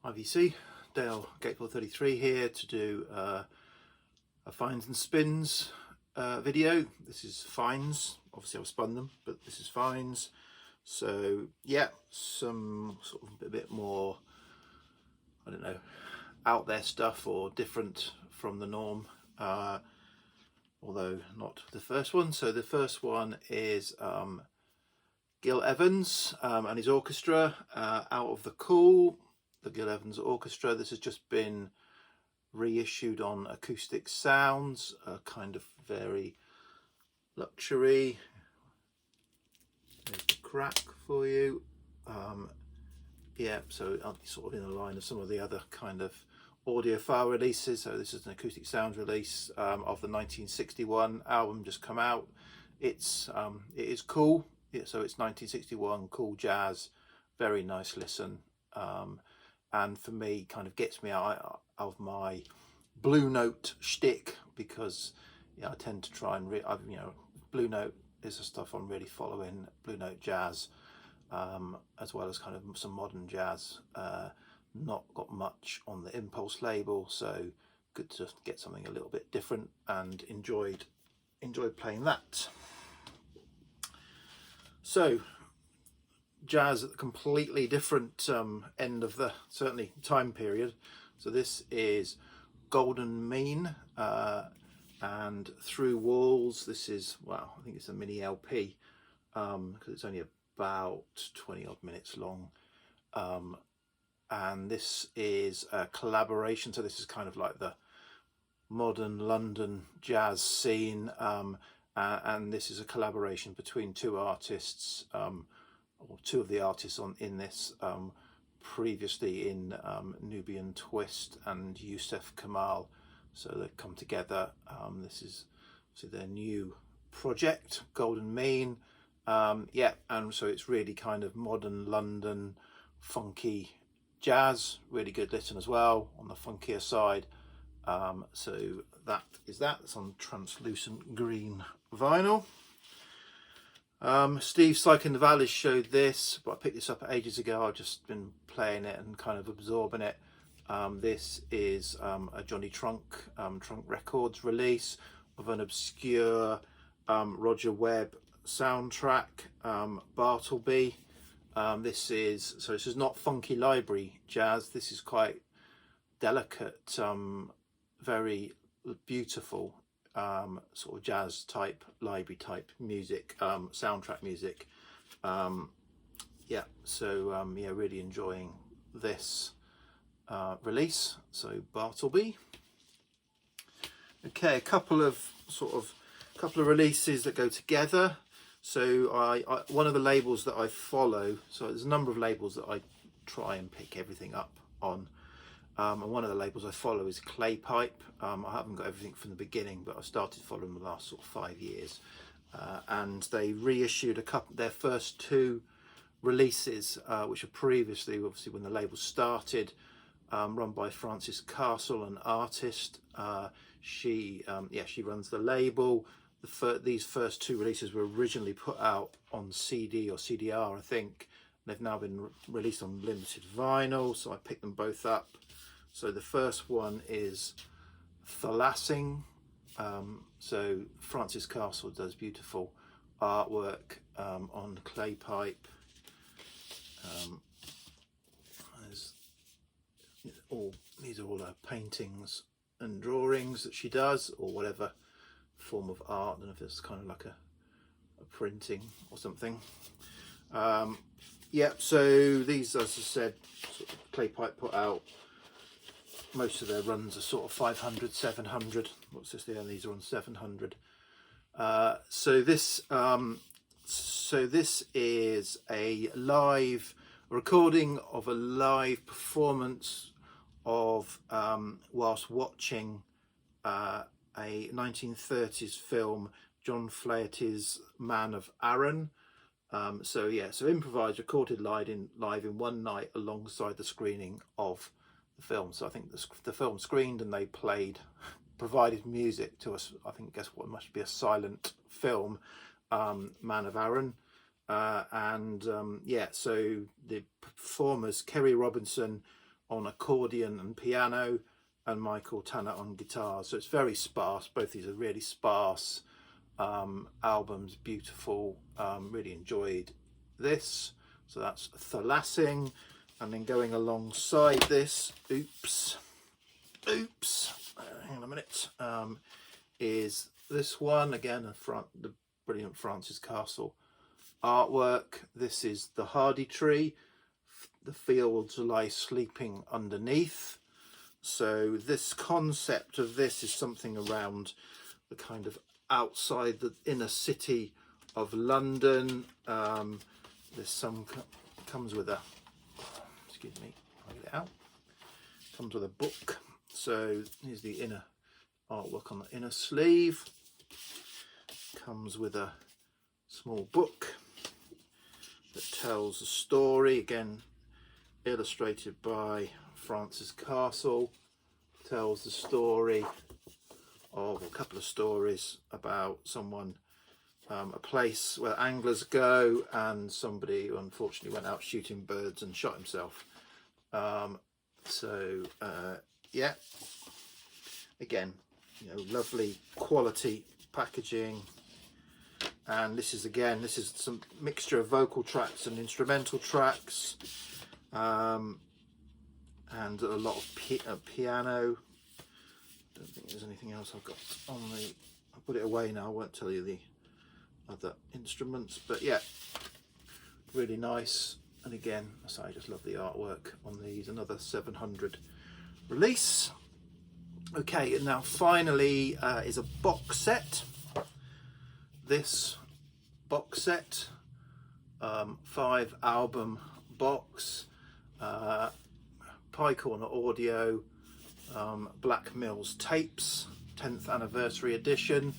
IVC, Dale Gatewell 33 here to do a finds and spins video. This is finds, obviously I've spun them, but this is finds. So yeah, some sort of a bit more, I don't know, out there stuff or different from the norm, although not the first one. So the first one is Gil Evans and his orchestra, Out of the Cool, the Gil Evans Orchestra. This has just been reissued on Acoustic Sounds, a kind of very luxury. There's the crack for you. Yeah, so sort of in the line of some of the other kind of audiophile releases. So this is an Acoustic Sounds release of the 1961 album, just come out. It is cool. So it's 1961 cool jazz, very nice listen, and for me kind of gets me out of my Blue Note shtick, because I tend to try and Blue Note is the stuff I'm really following, Blue Note jazz, as well as kind of some modern jazz. Not got much on the Impulse label, so good to get something a little bit different, and enjoyed playing that. So jazz at a completely different end of the certainly time period. So this is Golden Mean and Through Walls. This is, well, I think it's a mini LP because it's only about 20 odd minutes long, and this is a collaboration. So this is kind of like the modern London jazz scene, and this is a collaboration between two artists, or two of the artists in this, previously in Nubian Twist and Yusuf Kamal. So they've come together. This is their new project, Golden Mean. Yeah, and so it's really kind of modern London funky jazz, really good listen as well on the funkier side. So that's on translucent green vinyl. Steve Syke and the Valleys showed this, but I picked this up ages ago. I've just been playing it and kind of absorbing it. This is a Johnny Trunk Records release of an obscure Roger Webb soundtrack, Bartleby. This is not funky library jazz. This is quite delicate, very beautiful sort of jazz type, library type music, soundtrack music. Yeah, so yeah, really enjoying this release. So Bartleby. Okay, a couple of releases that go together. So I one of the labels that I follow, so there's a number of labels that I try and pick everything up on, and one of the labels I follow is Clay Pipe. I haven't got everything from the beginning, but I started following them the last sort of 5 years, and they reissued their first two releases, which are previously, obviously when the label started, run by Frances Castle, an artist. She runs the label. These first two releases were originally put out on CD or CDR, I think. They've now been released on limited vinyl, so I picked them both up. So the first one is Thalassing. So Frances Castle does beautiful artwork on Clay Pipe. These are all her paintings and drawings that she does, or whatever form of art. I don't know if it's kind of like a printing or something. Yeah, so these, as I said, sort of Clay Pipe put out, most of their runs are sort of 500, 700. What's this? These are on 700. So this is a recording of a live performance of whilst watching a 1930s film, John Flaherty's Man of Arran. So improvised, recorded live in one night alongside the screening of the film. So I think the film screened and they provided music to us. I think, guess what, must be a silent film, Man of Arran. So the performers, Kerry Robinson, on accordion and piano, and Michael Tanner on guitar. So it's very sparse. Both these are really sparse albums, beautiful. Really enjoyed this. So that's Thalassing. And then going alongside this, oops, hang on a minute, is this one again, the brilliant Francis Castle artwork. This is The Hardy Tree, The Fields Lie Sleeping Underneath. So this concept of this is something around the kind of outside the inner city of London. There's some comes with a, excuse me, I'll get it out. Comes with a book. So here's the inner artwork on the inner sleeve. Comes with a small book that tells a story, again illustrated by Francis Castle. Tells the story of a couple of stories about someone, a place where anglers go, and somebody who unfortunately went out shooting birds and shot himself. Yeah, again, lovely quality packaging. And this is some mixture of vocal tracks and instrumental tracks, and a lot of piano. Don't think there's anything else I've got on the, I'll put it away now, I won't tell you the other instruments, but yeah, really nice. And again, I just love the artwork on these. Another 700 release. Okay, and now finally is a box set. This box set, 5 album box, Pye Corner Audio, Black Mills tapes, 10th anniversary edition.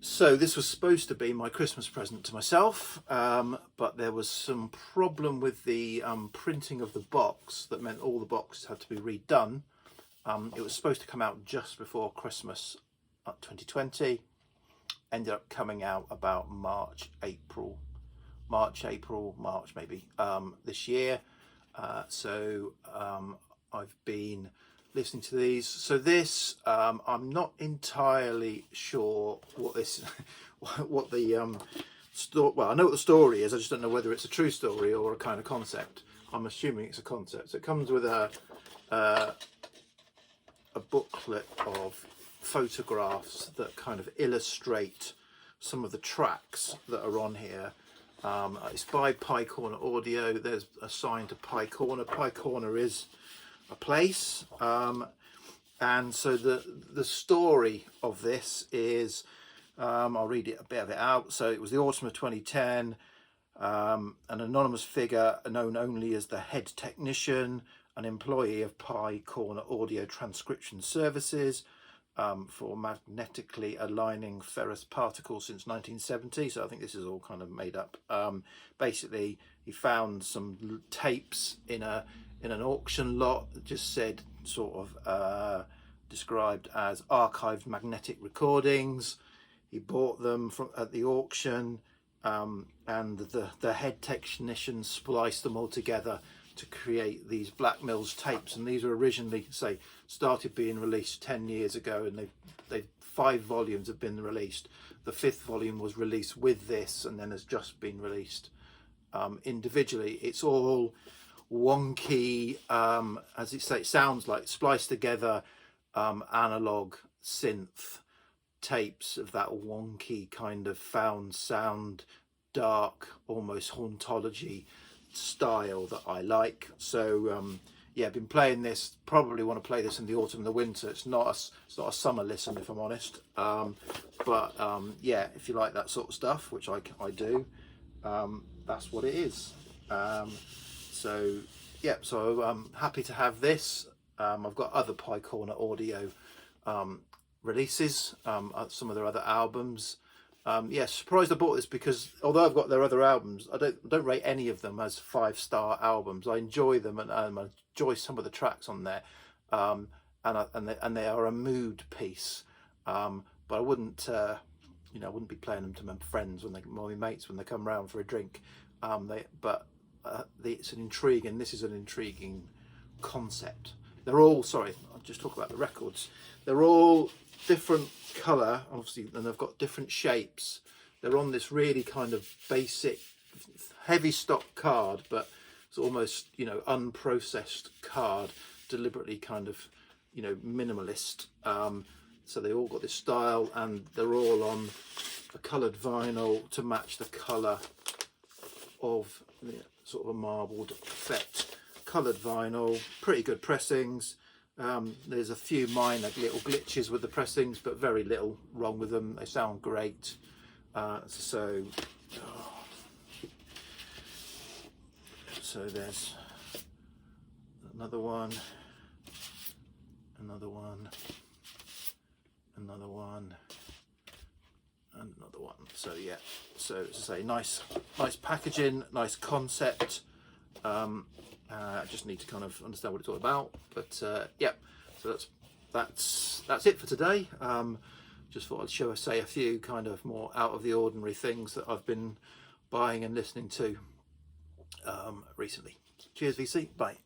So this was supposed to be my Christmas present to myself, but there was some problem with the printing of the box that meant all the boxes had to be redone. It was supposed to come out just before Christmas 2020. Ended up coming out about March maybe this year. So I've been listening to these. So this, I'm not entirely sure what this, what the story. Well, I know what the story is. I just don't know whether it's a true story or a kind of concept. I'm assuming it's a concept. So it comes with a booklet of photographs that kind of illustrate some of the tracks that are on here. It's by Pye Corner Audio. There's a sign to Pye Corner. Pye Corner is a place, and so the story of this is, I'll read a bit of it out. So it was the autumn of 2010. An anonymous figure known only as the head technician, an employee of Pye Corner Audio Transcription Services, for magnetically aligning ferrous particles since 1970. So I think this is all kind of made up. Basically, he found some tapes in an auction lot that just said, sort of described as archived magnetic recordings. He bought them at the auction, and the head technician spliced them all together to create these Black Mills tapes. And these were originally, started being released 10 years ago, and they 5 volumes have been released. The 5th volume was released with this, and then has just been released individually. It's all wonky, as it sounds like spliced together analog synth tapes of that wonky kind of found sound, dark, almost hauntology style that I like. So yeah, I've been playing this, probably want to play this in the autumn and the winter. It's not a summer listen, if I'm honest, but yeah, if you like that sort of stuff, which I do, that's what it is. So yeah, so I'm happy to have this. I've got other Pye Corner Audio releases, some of their other albums. Yeah, surprised I bought this because although I've got their other albums, I don't rate any of them as 5-star albums. I enjoy them, and I enjoy some of the tracks on there, and they are a mood piece. But I wouldn't, I wouldn't be playing them to my friends my mates when they come round for a drink. It's an intriguing. This is an intriguing concept. They're all, sorry, I'll just talk about the records. They're all different colour, obviously, and they've got different shapes. They're on this really kind of basic, heavy stock card, but it's almost, you know, unprocessed card, deliberately kind of, you know, minimalist. So they all got this style, and they're all on a coloured vinyl to match the colour of the sort of a marbled effect. Coloured vinyl, pretty good pressings. There's a few minor little glitches with the pressings, but very little wrong with them. They sound great. So there's another one, another one, another one, and another one. So yeah, so as I say, nice packaging, nice concept. I just need to kind of understand what it's all about, but yeah, so that's it for today. Just thought I'd say a few kind of more out of the ordinary things that I've been buying and listening to recently. Cheers, VC. Bye.